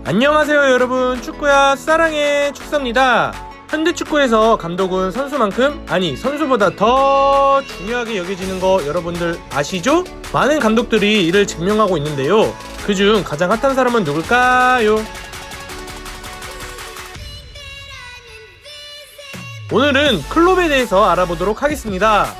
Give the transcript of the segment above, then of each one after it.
안녕하세요 여러분, 축구야 사랑해 축사입니다. 현대축구에서 감독은 선수만큼, 아니 선수보다 더 중요하게 여겨지는 거 여러분들 아시죠? 많은 감독들이 이를 증명하고 있는데요, 그중 가장 핫한 사람은 누굴까요? 오늘은 클롭에 대해서 알아보도록 하겠습니다.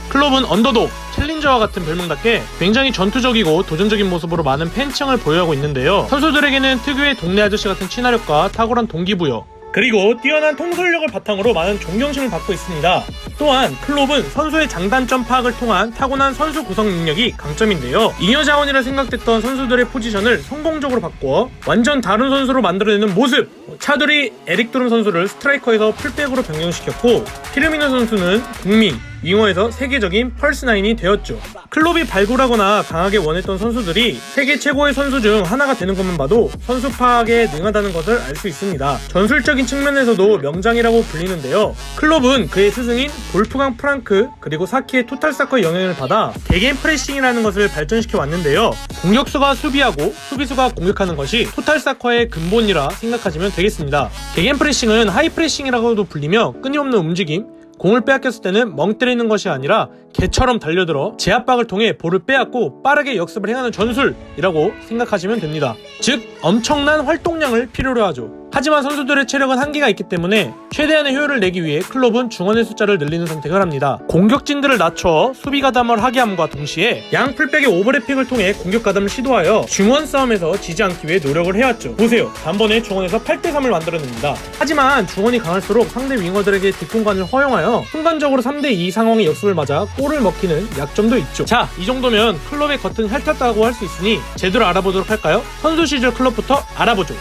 클롭은 언더독, 챌린저와 같은 별명답게 굉장히 전투적이고 도전적인 모습으로 많은 팬층을 보유하고 있는데요, 선수들에게는 특유의 동네 아저씨 같은 친화력과 탁월한 동기부여, 그리고 뛰어난 통솔력을 바탕으로 많은 존경심을 받고 있습니다. 또한 클롭은 선수의 장단점 파악을 통한 타고난 선수 구성 능력이 강점인데요, 잉여 자원이라 생각됐던 선수들의 포지션을 성공적으로 바꾸어 완전 다른 선수로 만들어내는 모습! 차두리 에릭 두름 선수를 스트라이커에서 풀백으로 변경시켰고, 피르미노 선수는 국미, 윙어에서 세계적인 펄스9이 되었죠. 클롭이 발굴하거나 강하게 원했던 선수들이 세계 최고의 선수 중 하나가 되는 것만 봐도 선수 파악에 능하다는 것을 알 수 있습니다. 전술적인 측면에서도 명장이라고 불리는데요, 클롭은 그의 스승인 볼프강 프랑크 그리고 사키의 토탈사커의 영향을 받아 개개인 프레싱이라는 것을 발전시켜 왔는데요, 공격수가 수비하고 수비수가 공격하는 것이 토탈사커의 근본이라 생각하시면 되겠습니다. 개개인 프레싱은 하이 프레싱이라고도 불리며 끊임없는 움직임, 공을 빼앗겼을 때는 멍 때리는 것이 아니라 개처럼 달려들어 제압박을 통해 볼을 빼앗고 빠르게 역습을 행하는 전술이라고 생각하시면 됩니다. 즉 엄청난 활동량을 필요로 하죠. 하지만 선수들의 체력은 한계가 있기 때문에 최대한의 효율을 내기 위해 클롭은 중원의 숫자를 늘리는 선택을 합니다. 공격진들을 낮춰 수비 가담을 하게 함과 동시에 양 풀백의 오버래핑을 통해 공격 가담을 시도하여 중원 싸움에서 지지 않기 위해 노력을 해왔죠. 보세요, 단번에 중원에서 8대3을 만들어냅니다. 하지만 중원이 강할수록 상대 윙어들에게 뒷공간을 허용하여 순간적으로 3대2 상황의 역습을 맞아 골을 먹히는 약점도 있죠. 자, 이 정도면 클롭의 겉은 핥았다고 할 수 있으니 제대로 알아보도록 할까요? 선수 시절 클롭부터 알아보죠.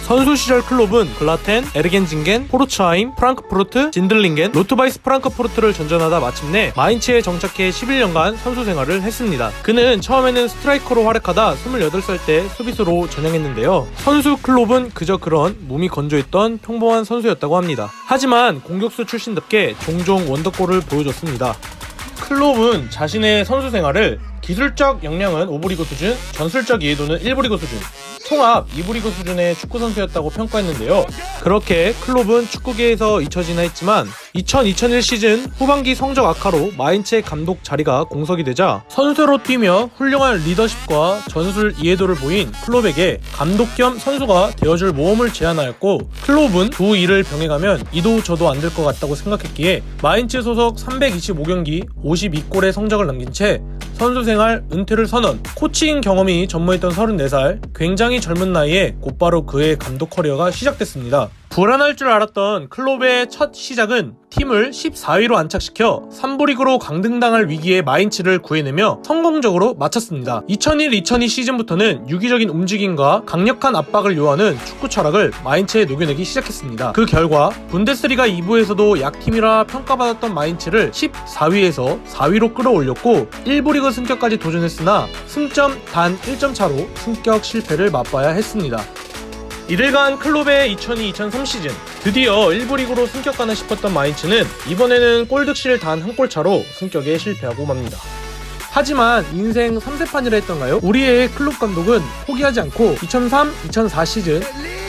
선수 시절 클롭은 글라텐, 에르겐징겐, 포르츠하임, 프랑크푸르트, 진들링겐, 로트바이스 프랑크푸르트를 전전하다 마침내 마인츠에 정착해 11년간 선수 생활을 했습니다. 그는 처음에는 스트라이커로 활약하다 28살 때 수비수로 전향했는데요, 선수 클롭은 그저 그런 몸이 건조했던 평범한 선수였다고 합니다. 하지만 공격수 출신답게 종종 원더골을 보여줬습니다. 클롭은 자신의 선수 생활을 기술적 역량은 5부 리그 수준, 전술적 이해도는 1부 리그 수준, 통합 2부 리그 수준의 축구 선수였다고 평가했는데요, 그렇게 클롭은 축구계에서 잊혀지나 했지만 2000-2001 시즌 후반기 성적 악화로 마인츠의 감독 자리가 공석이 되자 선수로 뛰며 훌륭한 리더십과 전술 이해도를 보인 클롭에게 감독 겸 선수가 되어줄 모험을 제안하였고, 클롭은 두 일을 병행하면 이도 저도 안 될 것 같다고 생각했기에 마인츠 소속 325경기 52골의 성적을 남긴 채 선수 생활 은퇴를 선언. 코칭 경험이 전무했던 34살, 굉장히 젊은 나이에 곧바로 그의 감독 커리어가 시작됐습니다. 불안할 줄 알았던 클롭의 첫 시작은 팀을 14위로 안착시켜 3부 리그로 강등당할 위기에 마인츠를 구해내며 성공적으로 마쳤습니다. 2001-2002 시즌부터는 유기적인 움직임과 강력한 압박을 요하는 축구 철학을 마인츠에 녹여내기 시작했습니다. 그 결과 분데스리가 2부에서도 약팀이라 평가받았던 마인츠를 14위에서 4위로 끌어올렸고 1부 리그 승격까지 도전했으나 승점 단 1점 차로 승격 실패를 맛봐야 했습니다. 이들간 클롭의 2002-2003 시즌, 드디어 1부 리그로 승격가나 싶었던 마인츠는 이번에는 골득실 단 한 골 차로 승격에 실패하고 맙니다. 하지만 인생 3세판이라 했던가요? 우리의 클롭 감독은 포기하지 않고 2003-2004 시즌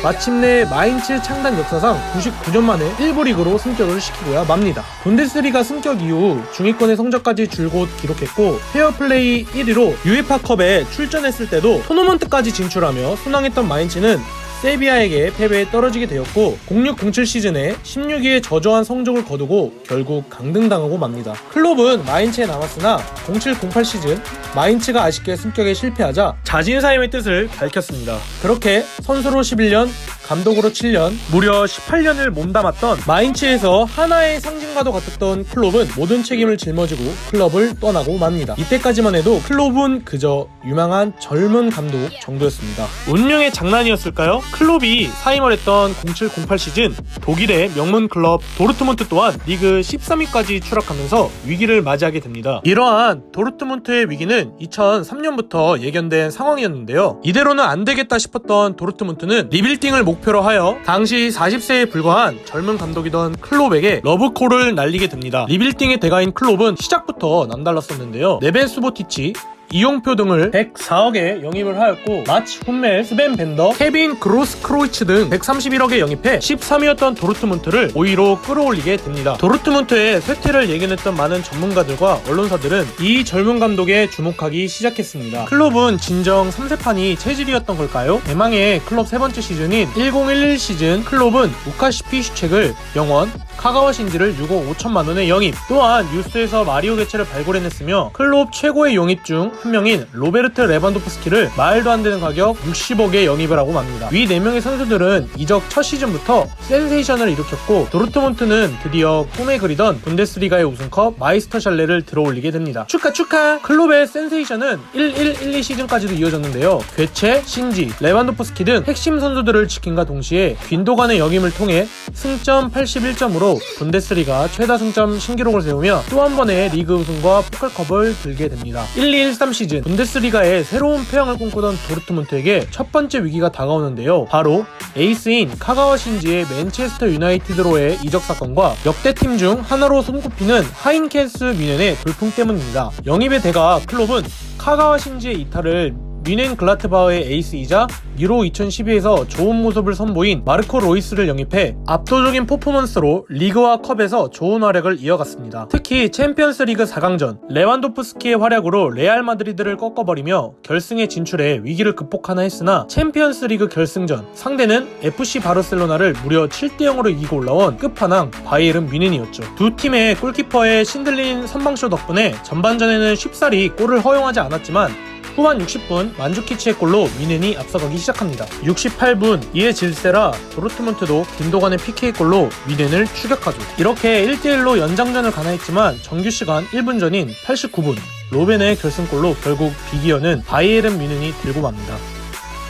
마침내 마인츠 창단 역사상 99년 만에 1부 리그로 승격을 시키고야 맙니다. 분데스리가 승격 이후 중위권의 성적까지 줄곧 기록했고, 페어플레이 1위로 UEFA컵에 출전했을 때도 토너먼트까지 진출하며 순항했던 마인츠는 세비야에게 패배에 떨어지게 되었고, 06-07 시즌에 16위의 저조한 성적을 거두고 결국 강등당하고 맙니다. 클롭은 마인츠에 남았으나 07-08 시즌 마인츠가 아쉽게 승격에 실패하자 자진사임의 뜻을 밝혔습니다. 그렇게 선수로 11년, 감독으로 7년, 무려 18년을 몸담았던 마인츠에서 하나의 상징과도 같았던 클롭은 모든 책임을 짊어지고 클럽을 떠나고 맙니다. 이때까지만 해도 클롭은 그저 유망한 젊은 감독 정도였습니다. 운명의 장난이었을까요? 클롭이 사임을 했던 07-08 시즌 독일의 명문 클럽 도르트문트 또한 리그 13위까지 추락하면서 위기를 맞이하게 됩니다. 이러한 도르트문트의 위기는 2003년부터 예견된 상황이었는데요, 이대로는 안 되겠다 싶었던 도르트문트는 리빌딩을 목표로 하여 당시 40세에 불과한 젊은 감독이던 클롭에게 러브콜을 날리게 됩니다. 리빌딩의 대가인 클롭은 시작부터 남달랐었는데요, 네벤 수보티치, 이용표 등을 104억에 영입을 하였고 마츠 훈멜, 스벤 벤더, 케빈 그로스크로이츠 등 131억에 영입해 13위였던 도르트문트를 5위로 끌어올리게 됩니다. 도르트문트의 쇠퇴를 예견했던 많은 전문가들과 언론사들은 이 젊은 감독에 주목하기 시작했습니다. 클롭은 진정 3세판이 체질이었던 걸까요? 대망의 클롭 세 번째 시즌인 1011 시즌 클롭은 우카시 피슈책을 영원, 카가와 신지를 6억 5천만원에 영입, 또한 뉴스에서 마리오 개체를 발굴해냈으며 클롭 최고의 영입 중 한 명인 로베르트 레반도프스키를 말도 안 되는 가격 60억에 영입을 하고 맙니다. 위 4명의 선수들은 이적 첫 시즌부터 센세이션을 일으켰고 도르트문트는 드디어 꿈에 그리던 분데스리가의 우승컵 마이스터샬레를 들어올리게 됩니다. 축하! 클롭의 센세이션은 11-12 시즌까지도 이어졌는데요. 괴체, 신지, 레반도프스키 등 핵심 선수들을 지킨과 동시에 빈도간의 영임을 통해 승점 81점으로 분데스리가 최다 승점 신기록을 세우며 또 한 번의 리그 우승과 포칼컵을 들게 됩니다. 12-13 시즌 분데스리가의 새로운 폐영을 꿈꾸던 도르트문트에게 첫 번째 위기가 다가오는데요. 바로 에이스인 카가와 신지의 맨체스터 유나이티드로의 이적 사건과 역대 팀 중 하나로 손꼽히는 하인켄스 뮌헨의 돌풍 때문입니다. 영입의 대가 클롭은 카가와 신지의 이탈을 뮌헨 글라트바흐의 에이스이자 유로 2012에서 좋은 모습을 선보인 마르코 로이스를 영입해 압도적인 퍼포먼스로 리그와 컵에서 좋은 활약을 이어갔습니다. 특히 챔피언스 리그 4강전 레반도프스키의 활약으로 레알 마드리드를 꺾어버리며 결승에 진출해 위기를 극복하나 했으나 챔피언스 리그 결승전 상대는 FC 바르셀로나를 무려 7대0으로 이기고 올라온 끝판왕 바이에른 뮌헨이었죠. 두 팀의 골키퍼의 신들린 선방쇼 덕분에 전반전에는 쉽사리 골을 허용하지 않았지만 후반 60분 만주키치의 골로 뮌헨이 앞서가기 시작합니다. 68분 이에 질세라 도르트문트도 빈도간의 PK골로 뮌헨을 추격하죠. 이렇게 1대1로 연장전을 가나했지만 정규시간 1분 전인 89분 로벤의 결승골로 결국 비기어는 바이에른 뮌헨이 들고 맙니다.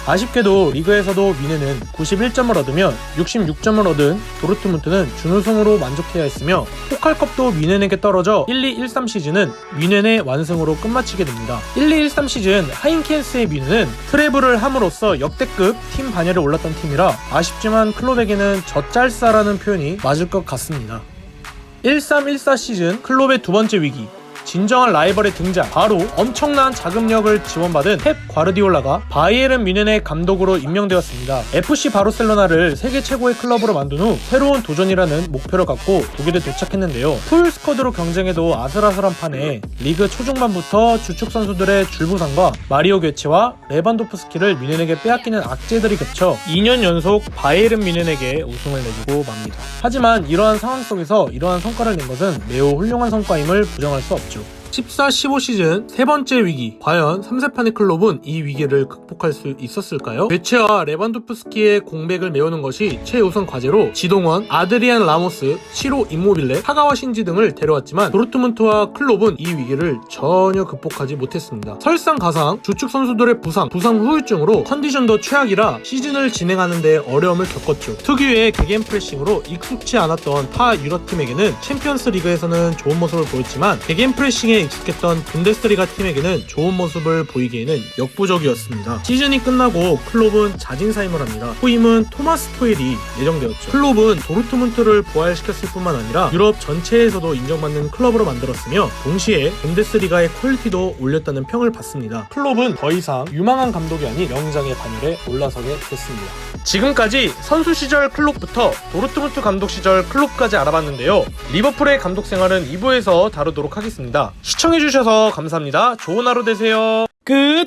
아쉽게도 리그에서도 뮌헨은 91점을 얻으며 66점을 얻은 도르트문트는 준우승으로 만족해야 했으며 포칼컵도 뮌헨에게 떨어져 12-13 시즌은 뮌헨의 완승으로 끝마치게 됩니다. 12-13 시즌 하인켄스의 뮌헨은 트래블을 함으로써 역대급 팀 반열에 올랐던 팀이라 아쉽지만 클롭에게는 젖잘싸라는 표현이 맞을 것 같습니다. 13-14 시즌 클롭의 두 번째 위기, 진정한 라이벌의 등장, 바로 엄청난 자금력을 지원받은 펩 과르디올라가 바이에른 뮌헨의 감독으로 임명되었습니다. FC 바르셀로나를 세계 최고의 클럽으로 만든 후 새로운 도전이라는 목표를 갖고 독일에 도착했는데요. 풀 스쿼드로 경쟁해도 아슬아슬한 판에 리그 초중반부터 주축 선수들의 줄부상과 마리오 괴체와 레반도프스키를 뮌헨에게 빼앗기는 악재들이 겹쳐 2년 연속 바이에른 뮌헨에게 우승을 내주고 맙니다. 하지만 이러한 상황 속에서 이러한 성과를 낸 것은 매우 훌륭한 성과임을 부정할 수 없죠. 14-15 시즌 세 번째 위기, 과연 3세판의 클롭은 이 위기를 극복할 수 있었을까요? 괴체와 레반도프스키의 공백을 메우는 것이 최우선 과제로 지동원, 아드리안 라모스, 시로 임모빌레, 카가와 신지 등을 데려왔지만 도르트문트와 클롭은 이 위기를 전혀 극복하지 못했습니다. 설상가상 주축 선수들의 부상 후유증으로 컨디션도 최악이라 시즌을 진행하는 데 어려움을 겪었죠. 특유의 개겐 프레싱으로 익숙치 않았던 타 유럽팀에게는 챔피언스 리그에서는 좋은 모습을 보였지만 개겐 프레싱에 익숙했던 분데스리가 팀에게는 좋은 모습을 보이기에는 역부족이었습니다. 시즌이 끝나고 클롭은 자진사임을 합니다. 후임은 토마스 토일이 예정되었죠. 클롭은 도르트문트를 부활시켰을 뿐만 아니라 유럽 전체에서도 인정받는 클럽으로 만들었으며 동시에 분데스리가의 퀄리티도 올렸다는 평을 받습니다. 클롭은 더 이상 유망한 감독이 아닌 명장의 반열에 올라서게 됐습니다. 지금까지 선수 시절 클롭부터 도르트문트 감독 시절 클롭까지 알아봤는데요. 리버풀의 감독 생활은 2부에서 다루도록 하겠습니다. 시청해주셔서 감사합니다. 좋은 하루 되세요. 끝!